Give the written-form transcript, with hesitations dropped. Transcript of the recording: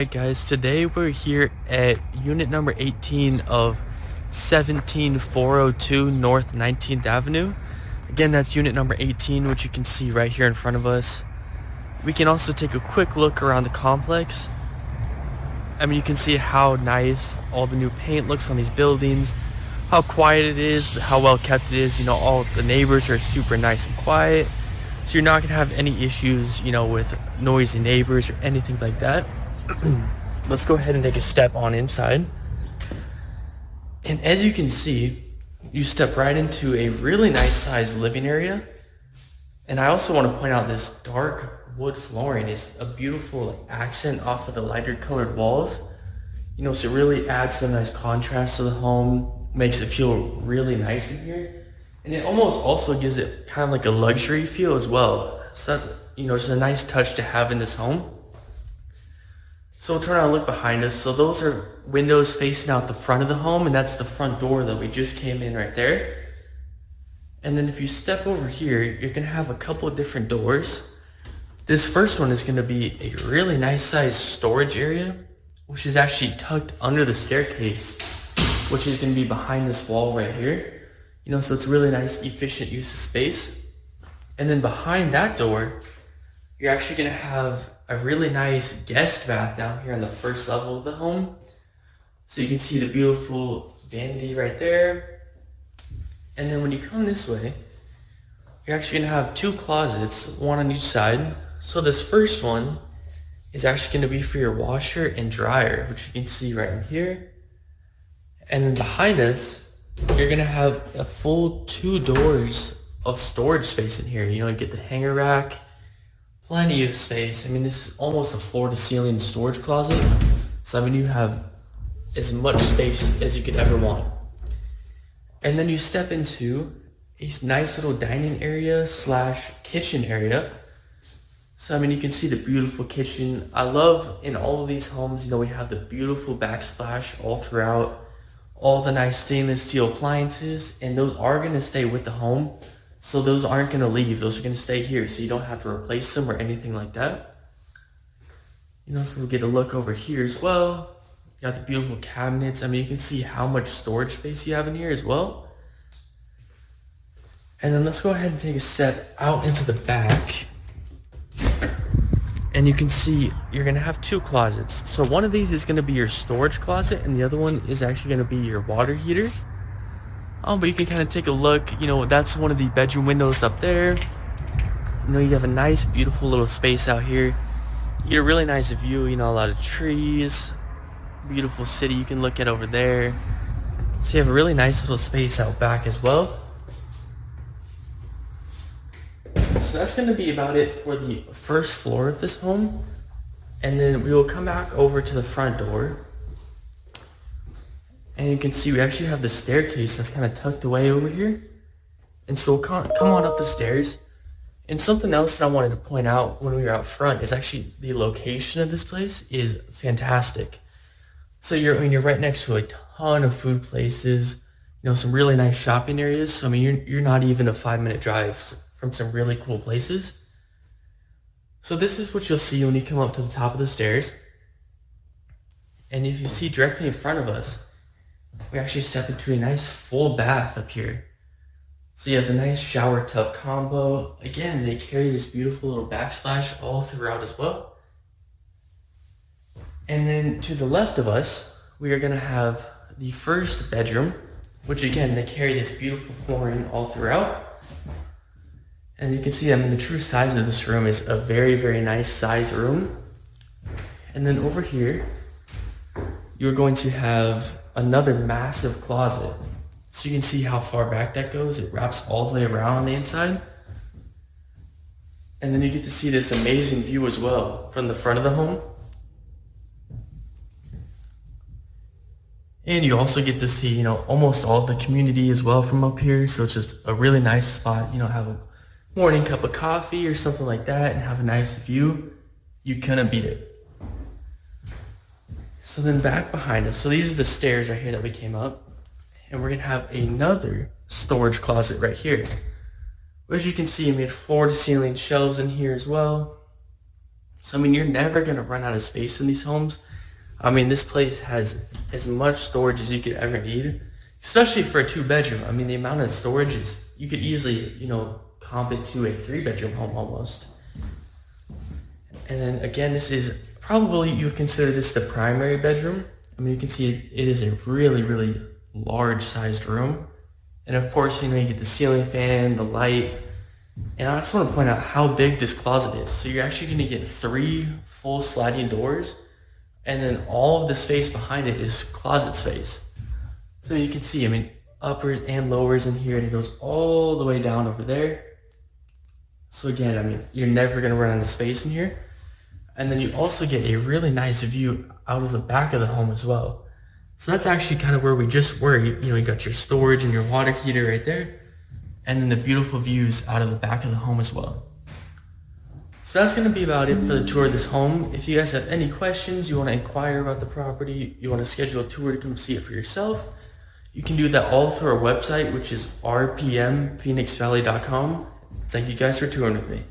Hey guys, today we're here at unit number 18 of 17402 North 19th Avenue. Again, that's unit number 18, which you can see right here in front of us. We can also take a quick look around the complex. You can see how nice all the new paint looks on these buildings, how quiet it is, how well kept it is. All the neighbors are super nice and quiet. So you're not going to have any issues, with noisy neighbors or anything like that. Let's go ahead and take a step on inside. And as you can see, you step right into a really nice sized living area. And I also want to point out this dark wood flooring is a beautiful accent off of the lighter colored walls. So it really adds some nice contrast to the home, makes it feel really nice in here. And it almost also gives it kind of like a luxury feel as well. So that's, just a nice touch to have in this home. So we'll turn around and look behind us. So those are windows facing out the front of the home, and that's the front door that we just came in right there. And then if you step over here, you're going to have a couple of different doors. This first one is going to be a really nice sized storage area, which is actually tucked under the staircase, which is going to be behind this wall right here. So it's a really nice, efficient use of space. And then behind that door, you're actually going to have a really nice guest bath down here on the first level of the home. So you can see the beautiful vanity right there. And then when you come this way, you're actually going to have two closets, one on each side. So this first one is actually going to be for your washer and dryer, which you can see right in here. And then behind us, you're going to have a full 2 doors of storage space in here. You get the hanger rack, plenty of space. This is almost a floor-to-ceiling storage closet. So, you have as much space as you could ever want. And then you step into a nice little dining area / kitchen area. So, you can see the beautiful kitchen. I love in all of these homes, we have the beautiful backsplash all throughout, all the nice stainless steel appliances, and those are going to stay with the home. So those aren't going to leave. Those are going to stay here, so you don't have to replace them or anything like that. So we'll get a look over here as well. You got the beautiful cabinets. You can see how much storage space you have in here as well. And then let's go ahead and take a step out into the back. And you can see you're going to have 2 closets. So one of these is going to be your storage closet, and the other one is actually going to be your water heater. But you can kind of take a look. That's one of the bedroom windows up there. You have a nice, beautiful little space out here. You get a really nice view, a lot of trees, beautiful city you can look at over there. So you have a really nice little space out back as well. So that's going to be about it for the first floor of this home. And then we will come back over to the front door. And you can see we actually have the staircase that's kind of tucked away over here. And so we'll come on up the stairs. And something else that I wanted to point out when we were out front is actually the location of this place is fantastic. So you're right next to a ton of food places, some really nice shopping areas. So you're not even a 5-minute drive from some really cool places. So this is what you'll see when you come up to the top of the stairs. And if you see directly in front of us, we actually step into a nice full bath up here. So you have the nice shower tub combo. Again, they carry this beautiful little backsplash all throughout as well. And then to the left of us, we are going to have the first bedroom, which again, they carry this beautiful flooring all throughout. And you can see, the true size of this room is a very, very nice size room. And then over here, you're going to have another massive closet. So you can see how far back that goes. It wraps all the way around on the inside. And then you get to see this amazing view as well from the front of the home. And you also get to see, almost all the community as well from up here. So it's just a really nice spot, have a morning cup of coffee or something like that and have a nice view. You couldn't beat it. So then back behind us, so these are the stairs right here that we came up, and we're going to have another storage closet right here. As you can see, I made floor-to-ceiling shelves in here as well. So, you're never going to run out of space in these homes. I mean, this place has as much storage as you could ever need, especially for a 2-bedroom. I mean, the amount of storage is, you could easily, comp it to a 3-bedroom home almost. And then again, this is probably, you would consider this the primary bedroom. I mean, you can see it is a really, really large sized room. And of course, you get the ceiling fan, the light. And I just want to point out how big this closet is. So you're actually going to get 3 full sliding doors. And then all of the space behind it is closet space. So you can see, I mean, uppers and lowers in here, and it goes all the way down over there. So again, I mean, you're never going to run out of space in here. And then you also get a really nice view out of the back of the home as well. So that's actually kind of where we just were. You got your storage and your water heater right there. And then the beautiful views out of the back of the home as well. So that's going to be about it for the tour of this home. If you guys have any questions, you want to inquire about the property, you want to schedule a tour to come see it for yourself, you can do that all through our website, which is rpmphoenixvalley.com. Thank you guys for touring with me.